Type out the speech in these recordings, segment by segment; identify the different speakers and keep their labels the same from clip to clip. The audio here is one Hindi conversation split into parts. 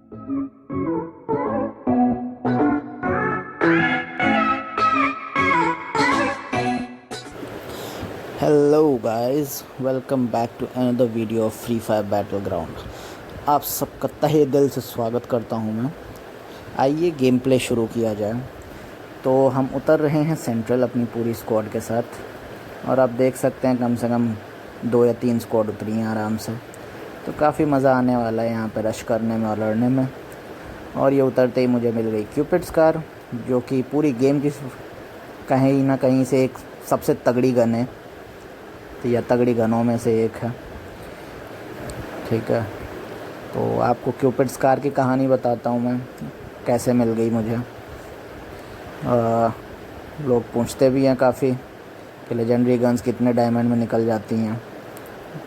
Speaker 1: Hello guys, welcome back to another video of Free Fire battle ground. आप सबका तहे दिल से स्वागत करता हूं मैं। आइए गेम प्ले शुरू किया जाए। तो हम उतर रहे हैं सेंट्रल अपनी पूरी स्क्वाड के साथ, और आप देख सकते हैं कम से कम 2 या 3 स्क्वाड उतरी हैं आराम से। तो काफ़ी मज़ा आने वाला है यहाँ पर रश करने में और लड़ने में। और ये उतरते ही मुझे मिल गई क्यूपिड्स कार, जो कि पूरी गेम की कहीं ना कहीं से एक सबसे तगड़ी गन है, तो यह तगड़ी गनों में से एक है। ठीक है, तो आपको क्यूपिड्स कार की कहानी बताता हूँ मैं, कैसे मिल गई मुझे। लोग पूछते भी हैं काफ़ी कि लेजेंडरी गन्स कितने डायमंड में निकल जाती हैं।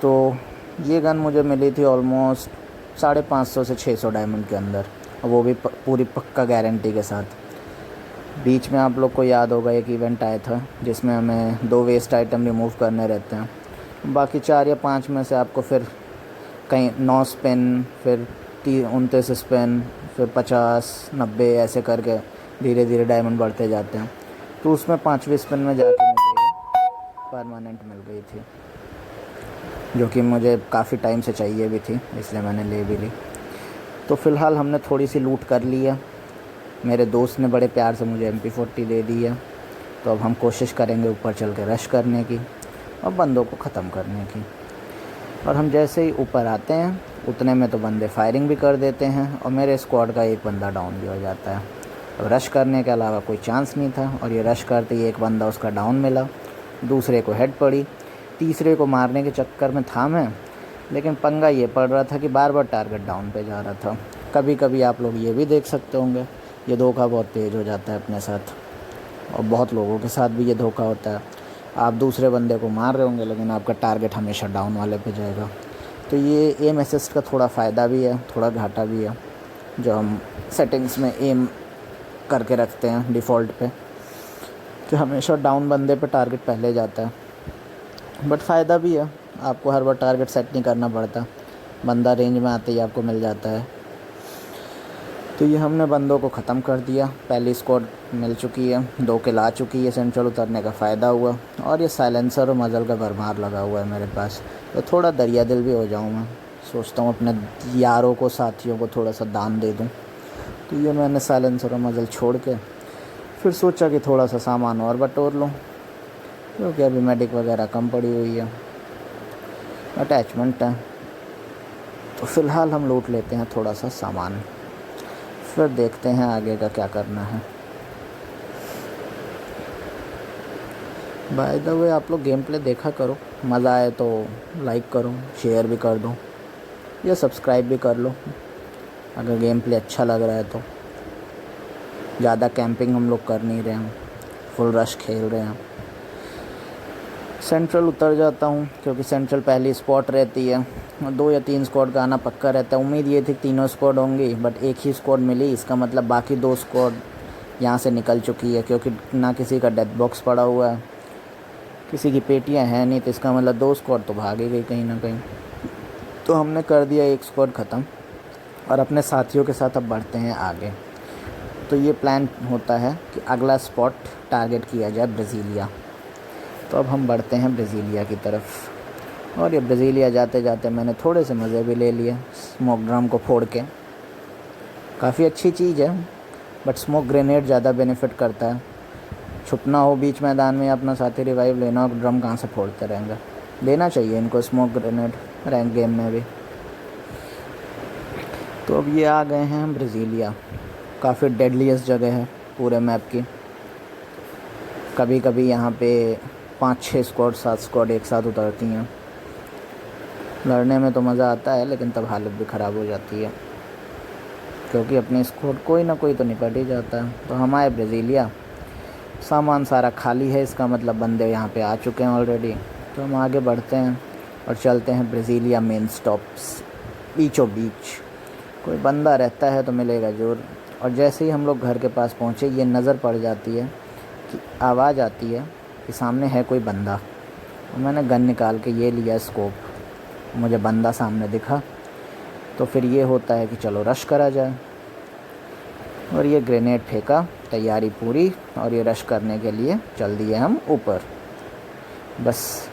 Speaker 1: तो ये गन मुझे मिली थी ऑलमोस्ट 550 से 600 डायमंड के अंदर, और वो भी पूरी पक्का गारंटी के साथ। बीच में आप लोग को याद होगा एक इवेंट आया था जिसमें हमें 2 वेस्ट आइटम रिमूव करने रहते हैं। बाकी 4 या 5 में से आपको फिर कहीं 9 स्पिन, फिर 29 स्पिन, फिर 50, 90 ऐसे करके धीरे धीरे डायमंड बढ़ते जाते हैं। तो उसमें 5वीं स्पिन में जाके मुझे परमानेंट मिल गई थी, जो कि मुझे काफ़ी टाइम से चाहिए भी थी, इसलिए मैंने ले भी ली। तो फ़िलहाल हमने थोड़ी सी लूट कर ली है। मेरे दोस्त ने बड़े प्यार से मुझे MP40 दे दी है। तो अब हम कोशिश करेंगे ऊपर चल के रश करने की और बंदों को ख़त्म करने की। और हम जैसे ही ऊपर आते हैं उतने में तो बंदे फायरिंग भी कर देते हैं, और मेरे स्क्वाड का एक बंदा डाउन भी हो जाता है। अब रश करने के अलावा कोई चांस नहीं था, और ये रश करते ही एक बंदा उसका डाउन मिला, दूसरे को हेड पड़ी, तीसरे को मारने के चक्कर में था मैं। लेकिन पंगा ये पड़ रहा था कि बार बार टारगेट डाउन पे जा रहा था। कभी कभी आप लोग ये भी देख सकते होंगे, ये धोखा बहुत तेज़ हो जाता है अपने साथ, और बहुत लोगों के साथ भी ये धोखा होता है। आप दूसरे बंदे को मार रहे होंगे लेकिन आपका टारगेट हमेशा डाउन वाले पे जाएगा। तो ये एम असिस्ट का थोड़ा फ़ायदा भी है, थोड़ा घाटा भी है, जो हम सेटिंग्स में एम करके रखते हैं डिफ़ॉल्ट पे, कि हमेशा डाउन बंदे पे टारगेट पहले जाता है। बट फ़ायदा भी है, आपको हर बार टारगेट सेट नहीं करना पड़ता, बंदा रेंज में आते ही आपको मिल जाता है। तो ये हमने बंदों को ख़त्म कर दिया। पहली स्क्वाड मिल चुकी है, 2 किल आ चुकी है, सेंट्रल उतरने का फ़ायदा हुआ। और ये साइलेंसर और मज़ल का भरमार लगा हुआ है मेरे पास, तो थोड़ा दरिया दिल भी हो जाऊँ मैं। सोचता हूँ अपने यारों को, साथियों को थोड़ा सा दान दे दूँ। तो ये मैंने साइलेंसर और मज़ल छोड़ के फिर सोचा कि थोड़ा सा सामान और बटोर लूँ, क्योंकि अभी मेडिक वगैरह कम पड़ी हुई है, अटैचमेंट है। तो फ़िलहाल हम लूट लेते हैं थोड़ा सा सामान, फिर देखते हैं आगे का क्या करना है। बाय द वे, आप लोग गेम प्ले देखा करो, मज़ा आए तो लाइक करो, शेयर भी कर दो, या सब्सक्राइब भी कर लो अगर गेम प्ले अच्छा लग रहा है तो। ज़्यादा कैंपिंग हम लोग कर नहीं रहे हैं, फुल रश खेल रहे हैं। सेंट्रल उतर जाता हूँ क्योंकि सेंट्रल पहली स्पॉट रहती है, और 2 या 3 स्क्वाड का आना पक्का रहता है। उम्मीद ये थी कि तीनों स्क्वाड होंगी, बट एक ही स्क्वाड मिली। इसका मतलब बाकी 2 स्क्वाड यहाँ से निकल चुकी है, क्योंकि ना किसी का डेथ बॉक्स पड़ा हुआ है, किसी की पेटियाँ हैं नहीं। तो इसका मतलब 2 स्क्वाड तो भाग ही गई कहीं ना कहीं। तो हमने कर दिया एक स्क्वाड ख़त्म, और अपने साथियों के साथ अब बढ़ते हैं आगे। तो ये प्लान होता है कि अगला स्पॉट टारगेट किया जाए ब्राज़ीलिया। तो अब हम बढ़ते हैं ब्राज़ीलिया की तरफ, और ये ब्राज़ीलिया जाते जाते मैंने थोड़े से मज़े भी ले लिए स्मोक ड्रम को फोड़ के। काफ़ी अच्छी चीज़ है, बट स्मोक ग्रेनेड ज़्यादा बेनिफिट करता है। छुपना हो बीच मैदान में, अपना साथी रिवाइव लेना हो, ड्रम कहाँ से फोड़ते रहेंगे। लेना चाहिए इनको स्मोक ग्रेनेड रैंक गेम में भी। तो अब ये आ गए हैं हम ब्राज़ीलिया। काफ़ी डेडलीस्ट जगह है पूरे मैप की। कभी कभी यहाँ पे 5-6 स्क्वाड 7 स्क्वाड एक साथ उतरती हैं। लड़ने में तो मज़ा आता है, लेकिन तब हालत भी ख़राब हो जाती है, क्योंकि अपने स्क्वाड कोई ना कोई तो निपट ही जाता है। तो हम आए ब्राज़ीलिया, सामान सारा खाली है, इसका मतलब बंदे यहाँ पे आ चुके हैं ऑलरेडी। तो हम आगे बढ़ते हैं और चलते हैं ब्राज़ीलिया मेन स्टॉप्स बीचों बीच। कोई बंदा रहता है तो मिलेगा ज़रूर। और जैसे ही हम लोग घर के पास पहुँचे, ये नज़र पड़ जाती है कि आवाज़ आती है कि सामने है कोई बंदा। और मैंने गन निकाल के ये लिया स्कोप, मुझे बंदा सामने दिखा। तो फिर ये होता है कि चलो रश करा जाए, और ये ग्रेनेड फेंका, तैयारी पूरी, और ये रश करने के लिए चल दिए हम ऊपर। बस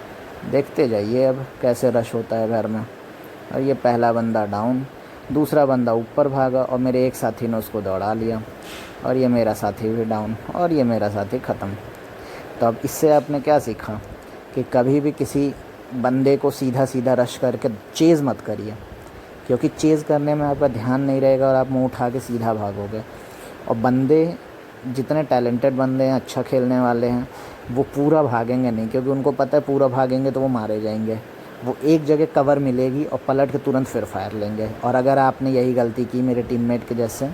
Speaker 1: देखते जाइए अब कैसे रश होता है घर में। और ये पहला बंदा डाउन, दूसरा बंदा ऊपर भागा और मेरे एक साथी ने उसको दौड़ा लिया, और ये मेरा साथी भी डाउन, और ये मेरा साथी ख़त्म। तो अब इससे आपने क्या सीखा कि कभी भी किसी बंदे को सीधा सीधा रश करके चेज़ मत करिए, क्योंकि चेज़ करने में आपका ध्यान नहीं रहेगा और आप मुंह उठा के सीधा भागोगे। और बंदे जितने टैलेंटेड बंदे हैं, अच्छा खेलने वाले हैं, वो पूरा भागेंगे नहीं, क्योंकि उनको पता है पूरा भागेंगे तो वो मारे जाएंगे। वो एक जगह कवर मिलेगी और पलट के तुरंत फिर फायर लेंगे। और अगर आपने यही गलती की मेरे टीममेट के जैसे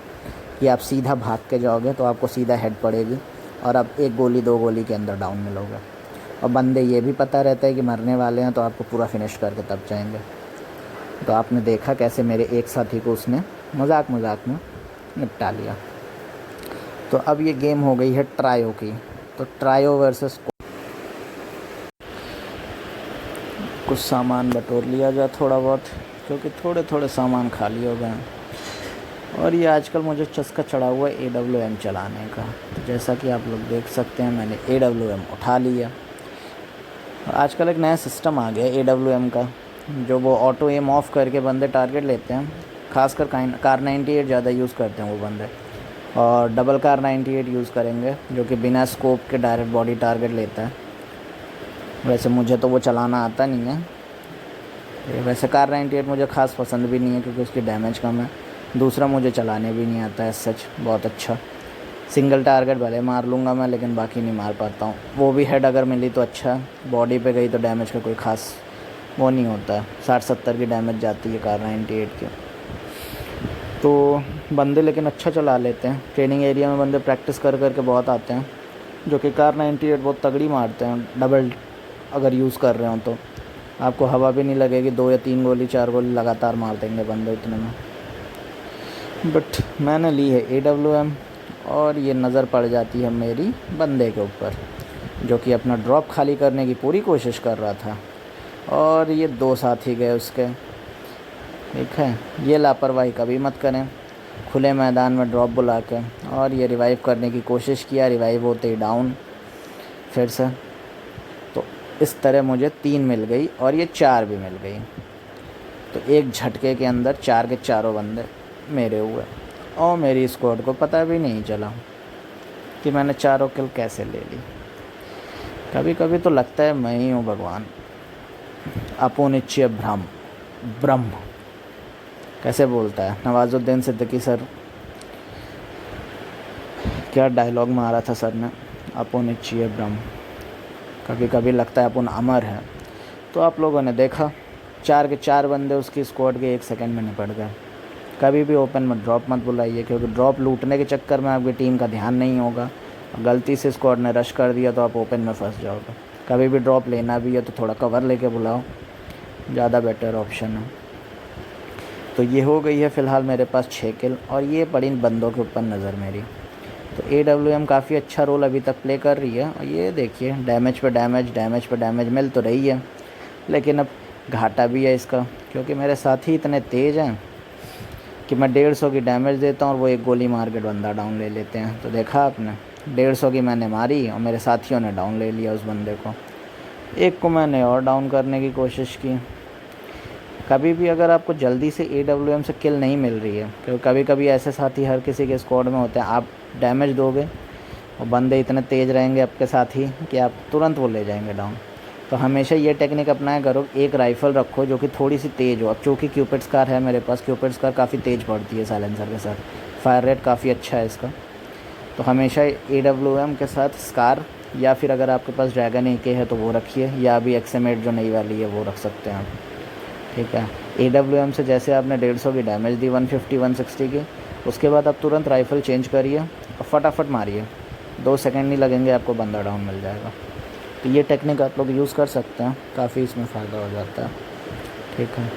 Speaker 1: कि आप सीधा भाग के जाओगे तो आपको सीधा हेड पड़ेगी और आप एक गोली दो गोली के अंदर डाउन मिलोगे। और बंदे ये भी पता रहता है कि मरने वाले हैं, तो आपको पूरा फिनिश करके तब जाएंगे। तो आपने देखा कैसे मेरे एक साथी को उसने मजाक मजाक में निपटा लिया। तो अब ये गेम हो गई है ट्रायो की। तो ट्रायो वर्सेस कुछ सामान बटोर लिया जाए थोड़ा बहुत, क्योंकि थोड़े थोड़े सामान खाली हो गए हैं। और ये आजकल मुझे चस्का चढ़ा हुआ है AWM चलाने का। तो जैसा कि आप लोग देख सकते हैं, मैंने AWM उठा लिया। आजकल एक नया सिस्टम आ गया है AWM का, जो वो ऑटो एम ऑफ करके बंदे टारगेट लेते हैं। खासकर कार 98 ज़्यादा यूज़ करते हैं वो बंदे, और डबल कार 98 यूज़ करेंगे, जो कि बिना स्कोप के डायरेक्ट बॉडी टारगेट लेता है। वैसे मुझे तो वो चलाना आता नहीं है। वैसे कार 98 मुझे ख़ास पसंद भी नहीं है, क्योंकि उसकी डैमेज कम है। दूसरा मुझे चलाने भी नहीं आता है सच बहुत अच्छा। सिंगल टारगेट भले मार लूँगा मैं, लेकिन बाकी नहीं मार पाता हूँ। वो भी हेड अगर मिली तो अच्छा, बॉडी पे गई तो डैमेज का कोई ख़ास वो नहीं होता है। 60-70 की डैमेज जाती है कार 98 की। तो बंदे लेकिन अच्छा चला लेते हैं। ट्रेनिंग एरिया में बंदे प्रैक्टिस कर कर के बहुत आते हैं, जो कि कार 98 बहुत तगड़ी मारते हैं। डबल अगर यूज़ कर रहे हो तो आपको हवा भी नहीं लगेगी, 2 या 3 गोली 4 गोली लगातार मार देंगे बंदे इतने में। बट मैंने ली है AWM, और ये नज़र पड़ जाती है मेरी बंदे के ऊपर, जो कि अपना ड्रॉप खाली करने की पूरी कोशिश कर रहा था। और ये 2 साथी गए उसके। ठीक है, ये लापरवाही कभी मत करें खुले मैदान में ड्रॉप बुला के। और ये रिवाइव करने की कोशिश किया, रिवाइव होते ही डाउन फिर से। तो इस तरह मुझे 3 मिल गई और ये 4 भी मिल गई। तो एक झटके के अंदर 4 के चारों बंदे मेरे हुए, और मेरी स्क्वाड को पता भी नहीं चला कि मैंने चारों किल कैसे ले ली। कभी कभी तो लगता है मैं ही हूँ भगवान। अपोनिच्य ब्रह्म कैसे बोलता है नवाजुद्दीन सिद्दीकी सर, क्या डायलॉग मारा था सर ने, अपोनिच्य ब्रह्म। कभी कभी लगता है अपन अमर है। तो आप लोगों ने देखा 4 के 4 बंदे उसकी स्क्वाड के 1 सेकंड में निपट गए। कभी भी ओपन में ड्रॉप मत बुलाइए, क्योंकि ड्रॉप लूटने के चक्कर में आपकी टीम का ध्यान नहीं होगा। गलती से स्क्वाड ने रश कर दिया तो आप ओपन में फंस जाओगे। कभी भी ड्रॉप लेना भी है तो थोड़ा कवर लेके बुलाओ, ज़्यादा बेटर ऑप्शन है। तो ये हो गई है फ़िलहाल मेरे पास 6 किल, और ये पड़ी बंदों के ऊपर नज़र मेरी। तो AWM काफ़ी अच्छा रोल अभी तक प्ले कर रही है। और ये देखिए डैमेज पे डैमेज मिल तो रही है, लेकिन अब घाटा भी है इसका, क्योंकि मेरे साथी इतने तेज़ हैं कि मैं 150 की डैमेज देता हूँ और वो एक गोली मार के बंदा डाउन ले लेते हैं। तो देखा आपने, 150 की मैंने मारी और मेरे साथियों ने डाउन ले लिया उस बंदे को। एक को मैंने और डाउन करने की कोशिश की। कभी भी अगर आपको जल्दी से AWM से किल नहीं मिल रही है, क्योंकि कभी कभी ऐसे साथी हर किसी के स्क्वाड में होते हैं, आप डैमेज दोगे और बंदे इतने तेज़ रहेंगे आपके साथी कि आप तुरंत वो ले जाएंगे डाउन। तो हमेशा ये टेक्निक अपनाया करो, एक राइफ़ल रखो जो कि थोड़ी सी तेज़ हो। अब चूँकि क्यूपिड स्कार है मेरे पास, क्यूपिड स्कार काफ़ी तेज़ पड़ती है साइलेंसर के साथ, फायर रेट काफ़ी अच्छा है इसका। तो हमेशा AWM के साथ स्कार, या फिर अगर आपके पास ड्रैगन AK है तो वो रखिए, या अभी XM8 जो नई वाली है वो रख सकते हैं आप। ठीक है, AWM से जैसे आपने 150 की डैमेज दी 150-160 की, उसके बाद आप तुरंत राइफ़ल चेंज करिए और फटाफट मारिए, 2 सेकंड नहीं लगेंगे, आपको बंदा डाउन मिल जाएगा। तो ये टेक्निक आप लोग यूज़ कर सकते हैं, काफ़ी इसमें फ़ायदा हो जाता है। ठीक है,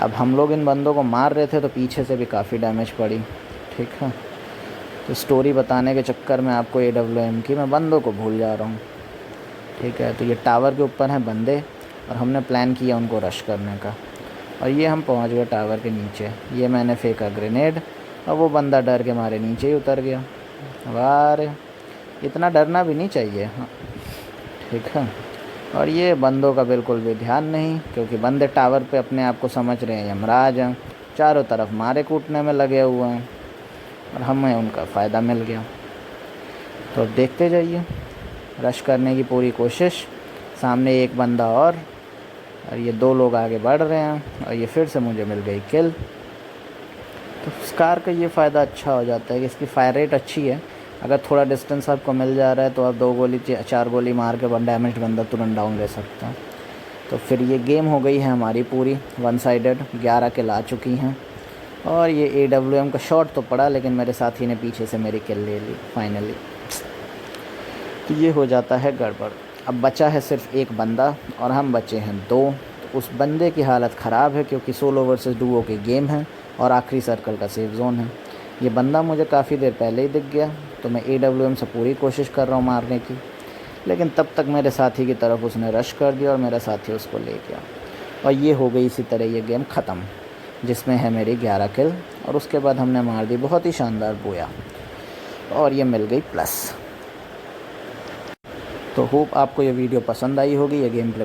Speaker 1: अब हम लोग इन बंदों को मार रहे थे तो पीछे से भी काफ़ी डैमेज पड़ी। ठीक है, तो स्टोरी बताने के चक्कर में आपको AWM की मैं बंदों को भूल जा रहा हूँ। ठीक है, तो ये टावर के ऊपर हैं बंदे और हमने प्लान किया उनको रश करने का। और ये हम पहुंच गए टावर के नीचे। ये मैंने फेंका ग्रेनेड और वो बंदा डर के मारे नीचे ही उतर गया। वाह, इतना डरना भी नहीं चाहिए। हाँ, ठीक है। और ये बंदों का बिल्कुल भी ध्यान नहीं, क्योंकि बंदे टावर पे अपने आप को समझ रहे हैं यमराज हैं, चारों तरफ मारे कूटने में लगे हुए हैं और हमें उनका फ़ायदा मिल गया। तो अब देखते जाइए, रश करने की पूरी कोशिश। सामने एक बंदा और ये 2 लोग आगे बढ़ रहे हैं और ये फिर से मुझे मिल गई किल। तो स्कार का ये फ़ायदा अच्छा हो जाता है कि इसकी फायर रेट अच्छी है। अगर थोड़ा डिस्टेंस आपको मिल जा रहा है तो आप 2 गोली 4 गोली मार के डैमेज बंदा तुरंत डाउन ले सकते हैं। तो फिर ये गेम हो गई है हमारी पूरी वन साइडेड। 11 किल आ चुकी हैं और ये AWM का शॉट तो पड़ा, लेकिन मेरे साथी ने पीछे से मेरी किल ले ली फाइनली। तो ये हो जाता है गड़बड़। अब बचा है सिर्फ एक बंदा और हम बचे हैं 2। तो उस बंदे की हालत ख़राब है, क्योंकि सोलो वर्सेस डुओ के गेम है और आखिरी सर्कल का सेफ जोन है। ये बंदा मुझे काफ़ी देर पहले ही दिख गया, तो मैं AWM से पूरी कोशिश कर रहा हूँ मारने की, लेकिन तब तक मेरे साथी की तरफ उसने रश कर दिया और मेरा साथी उसको ले गया। और ये हो गई इसी तरह ये गेम ख़त्म, जिसमें है मेरी 11 किल और उसके बाद हमने मार दी बहुत ही शानदार बोया और ये मिल गई प्लस। तो होप आपको ये वीडियो पसंद आई होगी। ये गेम प्ले